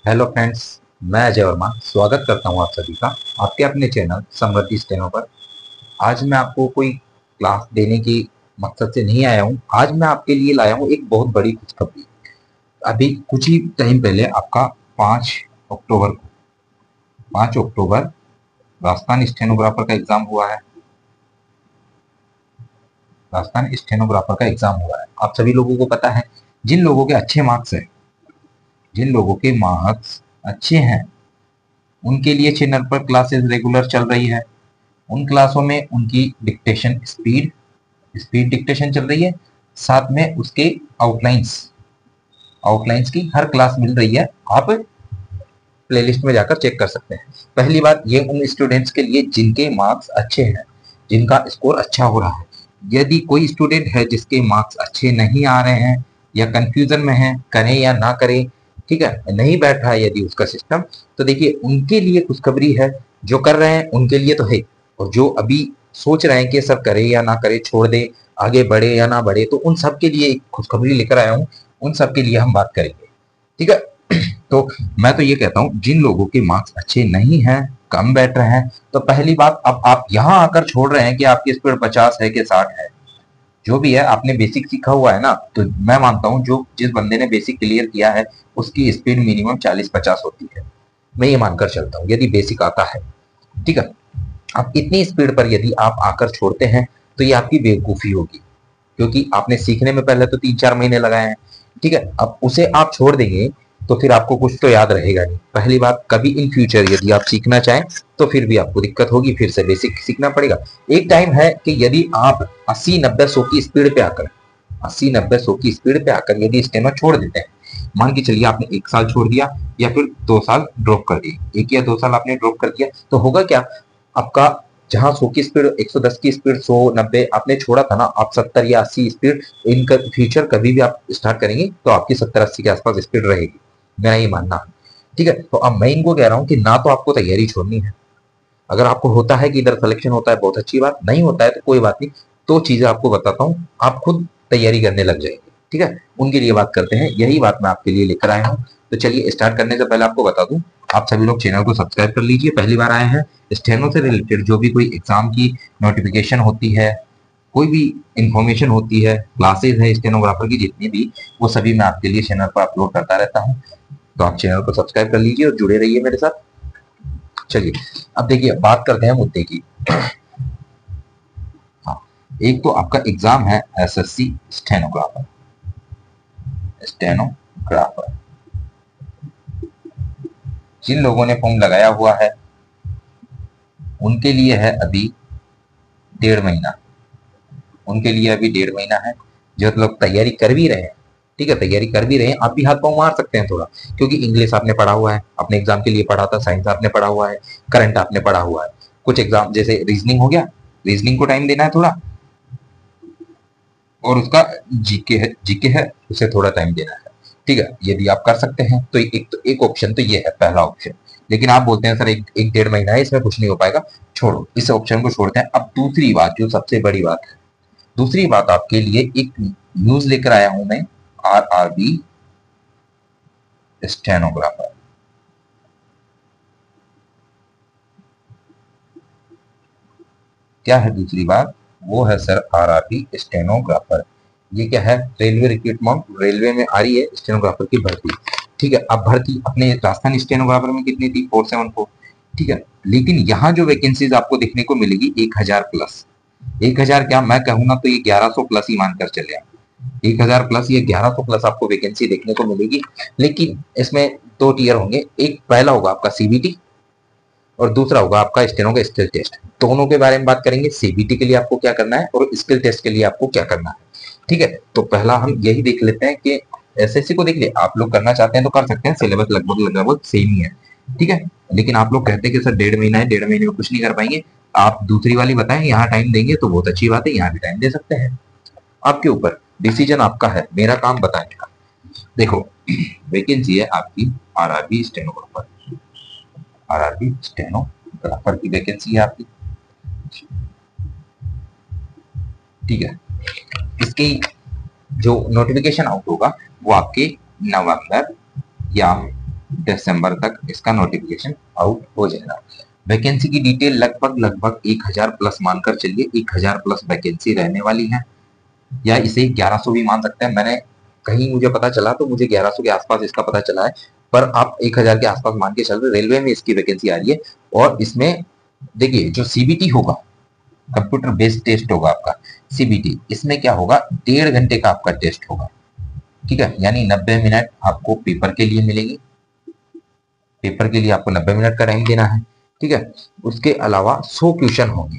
Hello friends, मैं अजय वर्मा स्वागत करता हूं आप सभी का आपके अपने चैनल समृद्धि स्टेनो पर। आज मैं आपको कोई क्लास देने की मकसद से नहीं आया हूं। आज मैं आपके लिए लाया हूं एक बहुत बड़ी खुशखबरी। अभी कुछ ही टाइम पहले आपका 5 अक्टूबर को 5 अक्टूबर राजस्थान स्टेनोग्राफर का एग्जाम हुआ है। राजस्थान स्टेनोग्राफर का एग्जाम हुआ है, आप सभी लोगों को पता है। जिन लोगों के अच्छे मार्क्स है, जिन लोगों के मार्क्स अच्छे हैं, उनके लिए चैनल पर क्लासेस रेगुलर चल रही है। उन क्लासों में उनकी डिक्टेशन स्पीड स्पीड डिक्टेशन चल रही है। साथ में उसके आउटलाइंस आउटलाइंस की हर क्लास मिल रही है। आप प्लेलिस्ट में जाकर चेक कर सकते हैं। पहली बात, ये उन स्टूडेंट्स के लिए जिनके मार्क्स अच्छे हैं, जिनका स्कोर अच्छा हो रहा है। यदि कोई स्टूडेंट है जिसके मार्क्स अच्छे नहीं आ रहे हैं या कंफ्यूजन में है, करें या ना करें, ठीक है, नहीं बैठ रहा है यदि उसका सिस्टम, तो देखिए उनके लिए खुशखबरी है। जो कर रहे हैं उनके लिए तो है, और जो अभी सोच रहे हैं कि सर करे या ना करे, छोड़ दे, आगे बढ़े या ना बढ़े, तो उन सब के लिए एक खुशखबरी लेकर आया हूँ। उन सब के लिए हम बात करेंगे, ठीक है। तो मैं तो ये कहता हूँ, जिन लोगों के मार्क्स अच्छे नहीं हैं, कम बैठ रहे हैं, तो पहली बात, अब आप यहाँ आकर छोड़ रहे हैं कि आपकी स्पीड 50 है कि 60 है। जो भी है, आपने बेसिक सीखा हुआ है ना, तो मैं मानता हूँ जो जिस बंदे ने बेसिक क्लियर किया है उसकी स्पीड मिनिमम 40-50 होती है। मैं ये मानकर चलता हूँ, यदि बेसिक आता है, ठीक है। अब इतनी स्पीड पर यदि आप आकर छोड़ते हैं, तो ये आपकी बेवकूफी होगी, क्योंकि आपने सीखने में पहले तो 3-4 महीने लगाए हैं, ठीक है। अब उसे आप छोड़ देंगे तो फिर आपको कुछ तो याद रहेगा नहीं। पहली बात, कभी इन फ्यूचर यदि आप सीखना चाहें तो फिर भी आपको दिक्कत होगी, फिर से बेसिक सीखना पड़ेगा। एक टाइम है कि यदि आप 80-90-100 की स्पीड पे आकर 80-90-100 की स्पीड पे आकर यदि स्टेनो छोड़ देते हैं, मान के चलिए आपने 1 साल छोड़ दिया या फिर 2 साल ड्रॉप कर दिए, 1 या 2 साल आपने ड्रॉप कर दिया, तो होगा क्या, आपका जहां 100 की स्पीड, 110 की स्पीड, 100-90 आपने छोड़ा था ना, आप 70 या 80 स्पीड इन फ्यूचर कभी भी आप स्टार्ट करेंगे तो आपकी 70-80 के आसपास स्पीड रहेगी। मेरा ये मानना है, ठीक है। तो अब मैं इनको कह रहा हूँ कि ना तो आपको तैयारी छोड़नी है। अगर आपको होता है कि इधर सिलेक्शन होता है, बहुत अच्छी बात, नहीं होता है तो कोई बात नहीं। तो चीजें आपको बताता हूँ, आप खुद तैयारी करने लग जाएंगे, ठीक है। उनके लिए बात करते हैं, यही बात मैं आपके लिए लेकर आया हूँ। तो चलिए, स्टार्ट करने से पहले आपको बता दूं, आप सभी लोग चैनल को सब्सक्राइब कर लीजिए। पहली बार आए हैं, स्टेनो से रिलेटेड जो भी कोई एग्जाम की नोटिफिकेशन होती है, कोई भी इंफॉर्मेशन होती है, क्लासेस है स्टेनोग्राफर की जितनी भी, वो सभी मैं आपके लिए चैनल पर अपलोड करता रहता हूँ। तो आप चैनल को सब्सक्राइब कर लीजिए और जुड़े रहिए मेरे साथ। चलिए, अब देखिए, बात करते हैं मुद्दे की। हाँ, एक तो आपका एग्जाम है एसएससी स्टेनोग्राफर। स्टेनोग्राफर जिन लोगों ने फॉर्म लगाया हुआ है उनके लिए है अभी 1.5 महीना। उनके लिए अभी 1.5 महीना है। जो लोग तैयारी कर भी रहे हैं, ठीक है, तैयारी कर भी रहे हैं, आप भी हाथ पांव मार सकते हैं थोड़ा, क्योंकि इंग्लिश आपने पढ़ा हुआ है, अपने एग्जाम के लिए पढ़ा था, साइंस आपने पढ़ा हुआ है, करंट आपने पढ़ा हुआ है। कुछ एग्जाम जैसे रीजनिंग हो गया, रीजनिंग को टाइम देना है थोड़ा, और उसका जीके है उसे थोड़ा टाइम देना है, ठीक है। यदि आप कर सकते हैं तो एक ऑप्शन तो ये है, पहला ऑप्शन। लेकिन आप बोलते हैं सर एक 1-1.5 महीना है, इसमें कुछ नहीं हो पाएगा, छोड़ो, इस ऑप्शन को छोड़ते हैं। अब दूसरी बात, जो सबसे बड़ी बात है, दूसरी बात आपके लिए एक न्यूज लेकर आया हूं मैं, आरआरबी स्टेनोग्राफर। क्या है दूसरी बात, वो है सर आरआरबी स्टेनोग्राफर। ये क्या है, रेलवे रिक्रूटमेंट, रेलवे में आ रही है स्टेनोग्राफर की भर्ती, ठीक है। अब भर्ती अपने राजस्थान स्टेनोग्राफर में कितनी थी, 474, ठीक है। लेकिन यहाँ जो वैकेंसीज आपको देखने को मिलेगी 1000 प्लस। 1000 क्या, मैं कहूँ ना तो ये 1100 प्लस ही मानकर चले आप। 1000 प्लस, ये 1100 प्लस आपको वैकेंसी देखने को मिलेगी। लेकिन इसमें दो टीयर होंगे, एक पहला होगा आपका सीबीटी और दूसरा होगा आपका स्टेनो का स्किल टेस्ट। दोनों के बारे में बात करेंगे, सीबीटी के लिए आपको क्या करना है और स्किल टेस्ट के लिए आपको क्या करना है, ठीक है। तो पहला हम यही देख लेते हैं कि एसएससी को देख लिया, आप लोग करना चाहते हैं तो कर सकते हैं, सिलेबस लगभग लगभग सेम ही है, ठीक है। लेकिन आप लोग कहते हैं कि सर 1.5 महीना है, 1.5 महीने में कुछ नहीं कर पाएंगे, आप दूसरी वाली बताएं, यहाँ टाइम देंगे तो बहुत अच्छी बात है, यहाँ भी टाइम दे सकते हैं। आपके ऊपर, डिसीजन आपका है, मेरा काम बताने का। देखो, वैकेंसी है आपकी आरआरबी स्टेनोग्राफर। आरआरबी स्टेनोग्राफर की वैकेंसी है आपकी, ठीक है। इसकी जो नोटिफिकेशन आउट होगा वो आपके नवंबर या दिसंबर तक इसका नोटिफिकेशन आउट हो जाएगा। वैकेंसी की डिटेल लगभग लगभग 1000 प्लस मानकर चलिए, 1000 प्लस वैकेंसी रहने वाली है, या इसे 1100 भी मान सकते हैं। मैंने कहीं मुझे पता चला तो मुझे 1100 के आसपास इसका पता चला है, पर आप 1000 के आसपास मान के चल रहे। रेलवे में इसकी वैकेंसी आ रही है, और इसमें देखिए जो सीबीटी होगा, कंप्यूटर बेस्ड टेस्ट होगा आपका सीबीटी, इसमें क्या होगा, 1.5 घंटे का आपका टेस्ट होगा, ठीक है, यानी 90 मिनट आपको पेपर के लिए मिलेंगे, पेपर के लिए आपको 90 मिनट का टाइम देना है, ठीक है। उसके अलावा 100 क्वेश्चन होंगे,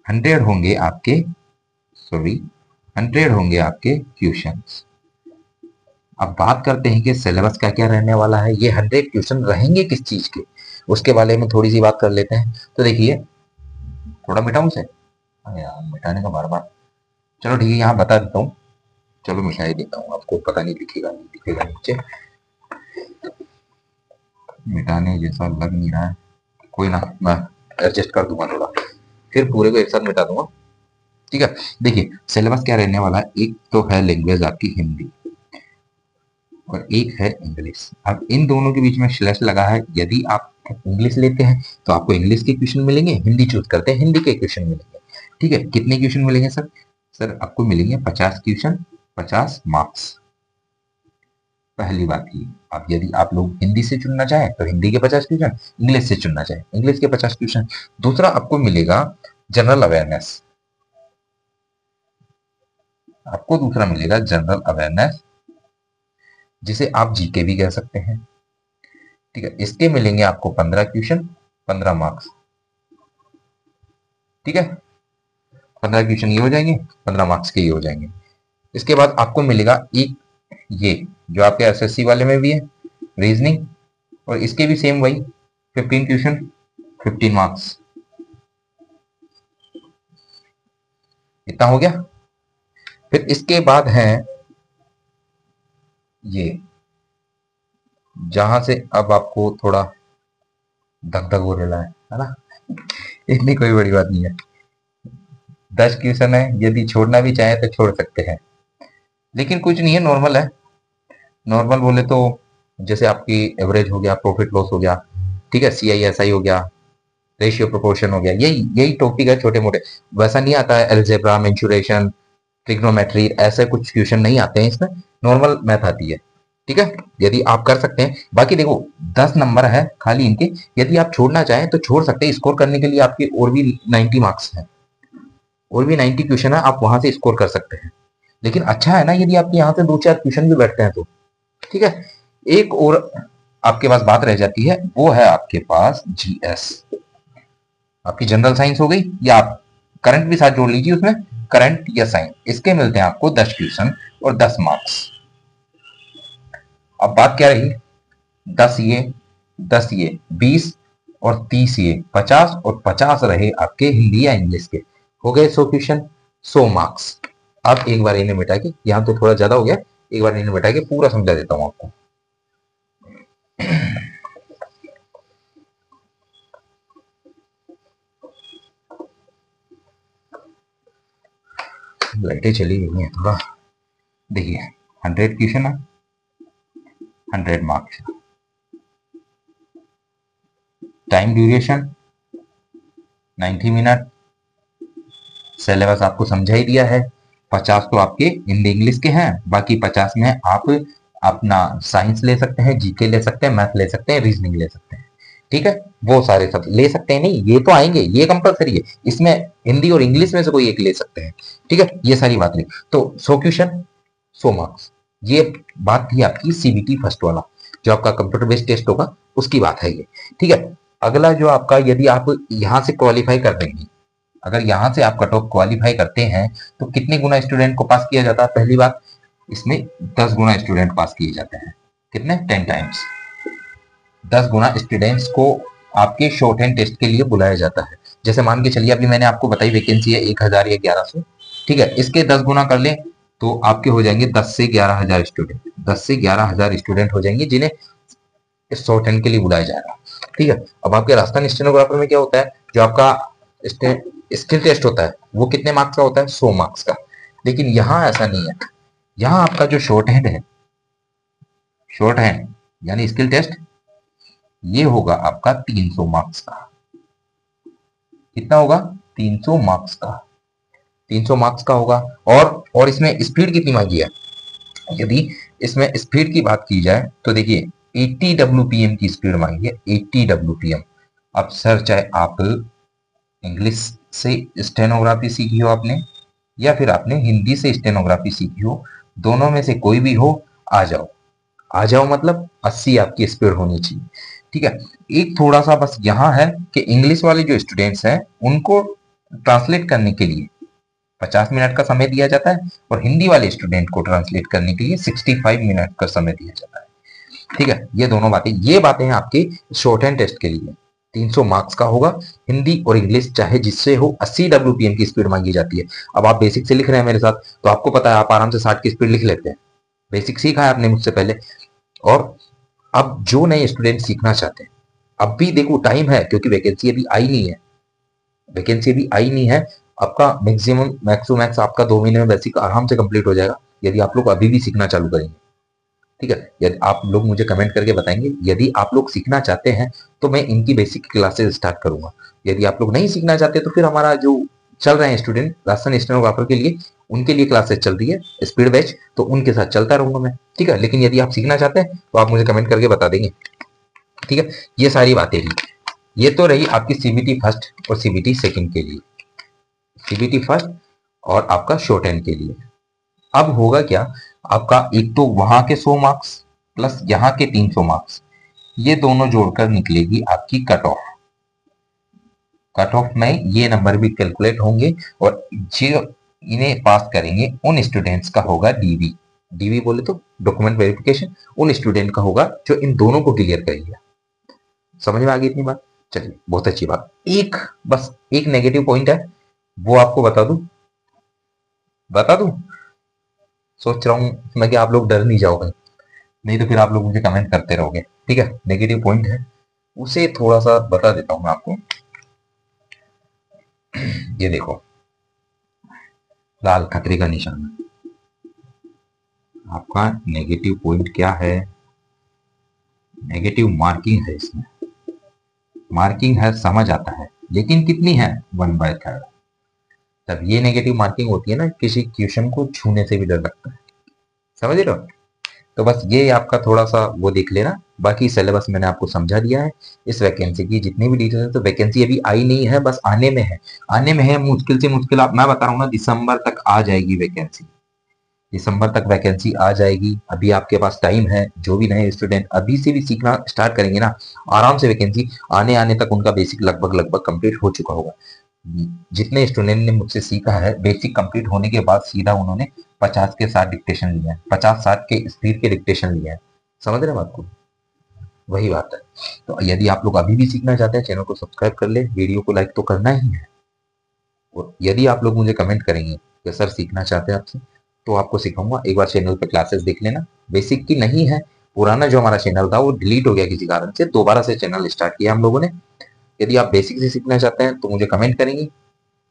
100 होंगे आपके, सॉरी 100 होंगे आपके क्वेश्चंस। अब बात करते हैं कि सिलेबस क्या क्या रहने वाला है, ये 100 क्वेश्चन रहेंगे किस चीज के, उसके बारे में थोड़ी सी बात कर लेते हैं। तो देखिए, थोड़ा मिटाऊं से, यार मिटाने का बार बार, चलो ठीक है यहाँ बता देता हूँ, चलो मिटा ही देता हूँ, आपको पता नहीं दिखेगा, नहीं दिखेगा नीचे, मिटाने जैसा लग नहीं रहा है, कोई ना, मैं एडजस्ट कर दूंगा थोड़ा, फिर पूरे को एक साथ मिटा दूंगा, ठीक है। देखिए सिलेबस क्या रहने वाला है, एक तो है लैंग्वेज आपकी हिंदी, और एक है इंग्लिश। अब इन दोनों के बीच में स्लैश लगा है, यदि आप इंग्लिश लेते हैं तो आपको इंग्लिश के क्वेश्चन मिलेंगे, हिंदी चूज करते हैं हिंदी के क्वेश्चन मिलेंगे, ठीक है। कितने क्वेश्चन मिलेंगे सर? सर आपको मिलेंगे 50 क्वेश्चन, 50 मार्क्स। पहली बात ये, अब यदि आप लोग हिंदी से चुनना चाहें तो हिंदी के 50 क्वेश्चन, इंग्लिश से चुनना चाहें इंग्लिश के 50 क्वेश्चन। दूसरा आपको मिलेगा जनरल अवेयरनेस, आपको दूसरा मिलेगा जनरल अवेयरनेस, जिसे आप जीके भी कह सकते हैं, ठीक है। इसके मिलेंगे आपको 15 क्वेश्चन, 15 मार्क्स, ठीक है। 15 क्वेश्चन ये हो जाएंगे, 15 मार्क्स के ये हो जाएंगे। इसके बाद आपको मिलेगा एक ये जो आपके एसएससी वाले में भी है, रीजनिंग, और इसके भी सेम वही 15 क्वेश्चन, 15 मार्क्स, इतना हो गया। फिर इसके बाद है ये, जहां से अब आपको थोड़ा धक धक हो रहा है ना, इतनी कोई बड़ी बात नहीं है। 10 क्वेश्चन है, यदि छोड़ना भी चाहे तो छोड़ सकते हैं, लेकिन कुछ नहीं है, नॉर्मल है। नॉर्मल बोले तो जैसे आपकी एवरेज हो गया, प्रॉफिट लॉस हो गया, ठीक है, CISI हो गया, रेशियो प्रोपोर्शन हो गया, यही यही टॉपिक है छोटे मोटे। वैसा नहीं आता है एल्जेब्रा, मेंसुरेशन, ट्रिग्नोमेट्री, ऐसे कुछ क्वेश्चन नहीं आते हैं इसमें, नॉर्मल मैथ आती है, ठीक है। यदि आप कर सकते हैं, बाकी देखो 10 नंबर है खाली इनके, यदि आप छोड़ना चाहें तो छोड़ सकते हैं। स्कोर करने के लिए आपके और भी 90 मार्क्स हैं, और भी 90 क्वेश्चन है, आप वहां से स्कोर कर सकते हैं। लेकिन अच्छा है ना यदि आपके यहाँ से 2-4 क्वेश्चन भी बैठते हैं तो, ठीक है। एक और आपके पास बात रह जाती है, वो है आपके पास GS, आपकी जनरल साइंस हो गई, या आप करंट भी साथ जोड़ लीजिए उसमें, करंट या साइंस, इसके मिलते हैं आपको 10 क्वेश्चन और 10 मार्क्स। अब बात क्या रही, 10 ये, 10 ये, 20 और 30 ये, 50 और 50 रहे आपके हिंदी या इंग्लिश के, हो गए 100 क्वेश्चन, 100 मार्क्स। अब एक बार इन्हें मिटा के, यहाँ तो थोड़ा ज्यादा हो गया, एक बार इन्हें मिटा के पूरा समझा देता हूँ आपको। लाइटें चली गई हैं थोड़ा, देखिए 100 क्वेश्चन है, 100 marks, time duration 90 minute, syllabus आपको समझा ही दिया है। 50 तो आपके हिंदी इंग्लिश के हैं, बाकी 50 में आप अपना साइंस ले सकते हैं, जीके ले सकते हैं, मैथ ले सकते हैं, रीजनिंग ले सकते हैं, ठीक है। वो सारे सब ले सकते हैं, नहीं ये तो आएंगे, ये कंपलसरी है, इसमें हिंदी और इंग्लिश में से कोई एक ले सकते हैं, ठीक है। ये सारी बात नहीं, तो 100 क्वेश्चन, 100 मार्क्स, ये बात थी आपकी सीबीटी फर्स्ट वाला, जो आपका कंप्यूटर बेस्ड टेस्ट होगा, उसकी बात है ये, ठीक है। अगला जो आपका, यदि आप यहाँ से क्वालिफाई कर देंगे, अगर यहाँ से आप कट ऑफ क्वालिफाई करते हैं, तो कितने गुना स्टूडेंट को पास किया जाता है? पहली बात, इसमें 10 गुना स्टूडेंट पास किए जाते हैं, कितने? 10 टाइम्स, 10 गुना स्टूडेंट्स को आपके शॉर्ट हैंड टेस्ट के लिए बुलाया जाता है। जैसे मान के चलिए, अभी मैंने आपको बताई वैकेंसी है 1000 या 1100, ठीक है, इसके 10 गुना कर लें तो आपके हो जाएंगे 10 से 11,000 स्टूडेंट, 10 से 11,000 स्टूडेंट हो जाएंगे जिन्हें इस शॉर्ट हैंड के लिए बुलाया जाएगा, ठीक है। अब आपके राजस्थान स्टेनोग्राफर में क्या होता है, जो आपका स्किल टेस्ट होता है वो कितने मार्क्स का होता है? 100 मार्क्स का। लेकिन यहाँ ऐसा नहीं है, यहाँ आपका जो शॉर्ट हैंड है, शॉर्ट हैंड यानी स्किल टेस्ट, ये होगा आपका 300 मार्क्स का। कितना होगा? 300 मार्क्स का। 300 मार्क्स का होगा। और इसमें स्पीड कितनी मांगी है? यदि इसमें स्पीड की बात की जाए तो देखिए 80 WPM की स्पीड मांगी है, 80 WPM। अब सर चाहे आप इंग्लिश से स्टेनोग्राफी सीखी हो आपने, या फिर आपने हिंदी से स्टेनोग्राफी सीखी हो, दोनों में से कोई भी हो, आ जाओ। आ जाओ मतलब 80 आपकी स्पीड होनी चाहिए। ठीक है। एक थोड़ा सा बस यहाँ है कि इंग्लिश वाले जो स्टूडेंट्स हैं उनको ट्रांसलेट करने के लिए 50 मिनट का समय दिया जाता है, और हिंदी वाले स्टूडेंट को ट्रांसलेट करने के लिए 65 मिनट का समय दिया जाता है। ठीक है। ये दोनों बातें, ये बातें हैं आपके शॉर्ट हैंड टेस्ट के लिए। 300 मार्क्स का होगा। हिंदी और इंग्लिश चाहे जिससे हो, 80 WPM की स्पीड मांगी जाती है। अब आप बेसिक से लिख रहे हैं मेरे साथ, तो आपको पता है आप आराम से 60 की स्पीड लिख लेते हैं। बेसिक सीखा है आपने मुझसे पहले। और अब जो नए स्टूडेंट सीखना चाहते हैं, अब भी देखो टाइम है, क्योंकि वैकेंसी अभी आई नहीं है। वैकेंसी अभी आई नहीं है। आपका मैक्सिमम मैक्स आपका 2 महीने में बेसिक आराम से कंप्लीट हो जाएगा, यदि आप लोग अभी भी सीखना चालू करेंगे। ठीक है। यदि आप लोग मुझे कमेंट करके बताएंगे, यदि आप लोग सीखना चाहते हैं तो मैं इनकी बेसिक क्लासेस स्टार्ट करूंगा। यदि आप लोग नहीं सीखना चाहते तो फिर हमारा जो चल रहे हैं स्टूडेंट राजस्थान स्टेनोग्राफर के लिए, उनके लिए क्लासेस चल रही है स्पीड बैच, तो उनके साथ चलता रहूंगा मैं। ठीक है। लेकिन यदि आप सीखना चाहते हैं तो आप मुझे कमेंट करके बता देंगे। ठीक है। ये सारी बातें रही। ये तो रही आपकी सीबीटी फर्स्ट और सीबीटी सेकंड के लिए, सीबीटी फर्स्ट और आपका शॉर्ट हैंड के लिए। अब होगा क्या, आपका एक तो वहां के 100 मार्क्स प्लस यहाँ के 300 मार्क्स, ये दोनों जोड़कर निकलेगी आपकी कट ऑफ। कट ऑफ में ये नंबर भी कैलकुलेट होंगे, और जो इन्हें पास करेंगे उन स्टूडेंट्स का होगा डीवी। डीवी बोले तो डॉक्यूमेंट वेरिफिकेशन, उन स्टूडेंट का होगा जो इन दोनों को क्लियर करेंगे। समझ में आ गई इतनी बात? चलिए, बहुत अच्छी बात। एक बस एक नेगेटिव पॉइंट है, वो आपको बता दूं। सोच रहा हूं मैं कि आप लोग डर नहीं जाओगे, नहीं तो फिर आप लोग मुझे कमेंट करते रहोगे। ठीक है। नेगेटिव पॉइंट है, उसे थोड़ा सा बता देता हूं मैं आपको। ये देखो, लाल खतरे का निशान है। आपका नेगेटिव पॉइंट क्या है? नेगेटिव मार्किंग है इसमें। मार्किंग है, समझ आता है, लेकिन कितनी है? 1/3। तब ये नेगेटिव मार्किंग होती है ना, किसी क्वेश्चन को छूने से भी डर लगता है। समझ रहे हो? तो बस ये आपका थोड़ा सा वो देख लेना। बाकी सिलेबस मैंने आपको समझा दिया है। इस वैकेंसी की जितनी भी डिटेल्स है, तो वैकेंसी अभी आई नहीं है, बस आने में है। आने में है, मुश्किल से मुश्किल आप मैं बता रहा हूँ ना, दिसंबर तक आ जाएगी वैकेंसी। दिसंबर तक वैकेंसी आ जाएगी। अभी आपके पास टाइम है। जो भी नए स्टूडेंट अभी से भी सीखना स्टार्ट करेंगे ना, आराम से वैकेंसी आने आने तक उनका बेसिक लगभग लगभग कंप्लीट हो चुका होगा। जितने स्टूडेंट ने मुझसे सीखा है, बेसिक कंप्लीट होने के बाद सीधा उन्होंने 50 के 60 डिक्टेशन लिए हैं, 50-60 के स्पीड के डिक्टेशन लिए हैं। समझ रहे हैं बात को? वही बात है। तो यदि आप लोग अभी भी सीखना चाहते हैं, चैनल को सब्सक्राइब कर ले, वीडियो को लाइक तो करना ही है। और यदि आप लोग मुझे कमेंट करेंगे कि सर सीखना चाहते हैं आपसे, तो आपको सिखाऊंगा। एक बार चैनल पे क्लासेस देख लेना। बेसिक की नहीं है, पुराना जो हमारा चैनल था वो डिलीट हो गया किसी कारण से, दोबारा से चैनल स्टार्ट किया हम लोगों ने। यदि आप बेसिक से सीखना चाहते हैं तो मुझे कमेंट करेंगे।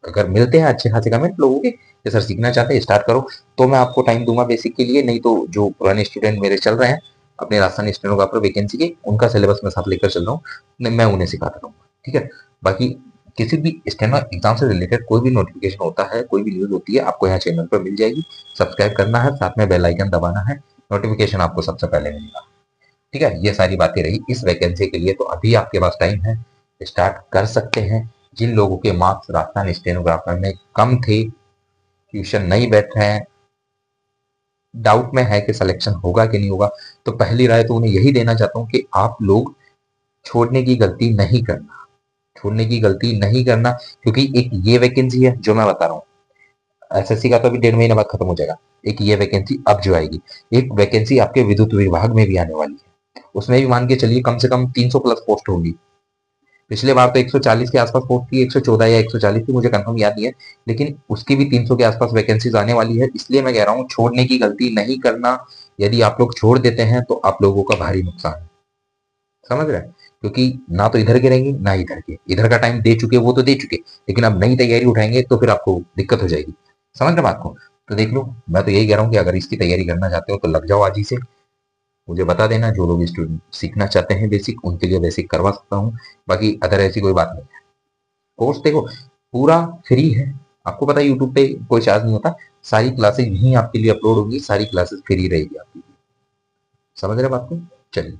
अगर मिलते हैं अच्छे खासे कमेंट लोगों के कि सर सीखना चाहते हैं स्टार्ट करो, तो मैं आपको टाइम दूंगा बेसिक के लिए। नहीं तो जो पुराने स्टूडेंट मेरे चल रहे हैं अपने राजस्थान स्टेनोग्राफर वैकेंसी के, उनका सिलेबस मैं साथ लेकर चल रहा हूँ, मैं उन्हें सिखाता रहूंगा। ठीक है। बाकी किसी भी स्टेनो एग्जाम से रिलेटेड कोई भी नोटिफिकेशन होता है, कोई भी न्यूज होती है, आपको यहाँ चैनल पर मिल जाएगी। सब्सक्राइब करना है, साथ में बेल आइकन दबाना है, नोटिफिकेशन आपको सबसे पहले मिलेगा। ठीक है। ये सारी बातें रही इस वैकेंसी के लिए। तो अभी आपके पास टाइम है, स्टार्ट कर सकते हैं। जिन लोगों के मार्क्स राजस्थान स्टेनोग्राफर में कम थे, ट्यूशन नहीं बैठ रहे हैं, डाउट में है कि सिलेक्शन होगा कि नहीं होगा, तो पहली राय तो उन्हें यही देना चाहता हूँ कि आप लोग छोड़ने की गलती नहीं करना। छोड़ने की गलती नहीं करना, क्योंकि एक ये वैकेंसी है जो मैं बता रहा हूँ, एसएससी का तो अभी 1.5 महीने बाद खत्म हो जाएगा। एक ये वैकेंसी अब जो आएगी, एक वैकेंसी आपके विद्युत विभाग में भी आने वाली है। उसमें भी मान के चलिए कम से कम 300 प्लस पोस्ट होंगी। पिछले बार तो 140 के आसपास पोस्ट थी, 114 या 140 थी, मुझे कंफर्म याद नहीं है, लेकिन उसकी भी 300 के आसपास वैकेंसीज आने वाली है। इसलिए मैं कह रहा हूँ छोड़ने की गलती नहीं करना। यदि आप लोग छोड़ देते हैं तो आप लोगों का भारी नुकसान है। समझ रहे हैं? क्योंकि ना तो इधर के रहेंगे ना इधर के, इधर का टाइम दे चुके वो तो दे चुके, लेकिन अब नई तैयारी उठाएंगे तो फिर आपको दिक्कत हो जाएगी। समझ रहे बात को? तो देख लो, मैं तो यही कह रहा हूँ कि अगर इसकी तैयारी करना चाहते हो तो लग जाओ आज ही से। मुझे बता देना, जो लोग स्टूडेंट सीखना चाहते हैं बेसिक, उनके लिए बेसिक करवा सकता हूँ। बाकी अदर ऐसी कोई बात नहीं है। कोर्स देखो पूरा फ्री है, आपको पता है यूट्यूब पे कोई चार्ज नहीं होता, सारी क्लासेज यहीं आपके लिए अपलोड होंगी, सारी क्लासेस फ्री रहेगी आपकी। समझ रहे बात को? चलिए,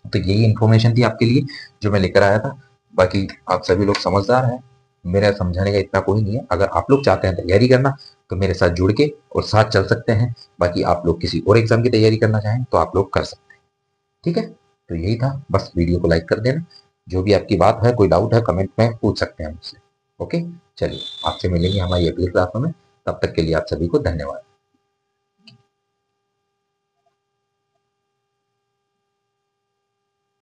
तो यही इन्फॉर्मेशन थी आपके लिए जो मैं लेकर आया था। बाकी आप सभी लोग समझदार हैं, मेरा समझाने का इतना कोई नहीं है। अगर आप लोग चाहते हैं तैयारी करना तो मेरे साथ जुड़ के और साथ चल सकते हैं। बाकी आप लोग किसी और एग्जाम की तैयारी करना चाहें तो आप लोग कर सकते हैं। ठीक है, तो यही था, बस वीडियो को लाइक कर देना। जो भी आपकी बात है, कोई डाउट है, कमेंट में पूछ सकते हैं मुझसे। ओके, चलिए आपसे मिलेंगे हमारी अगली क्लास में। तब तक के लिए आप सभी को धन्यवाद।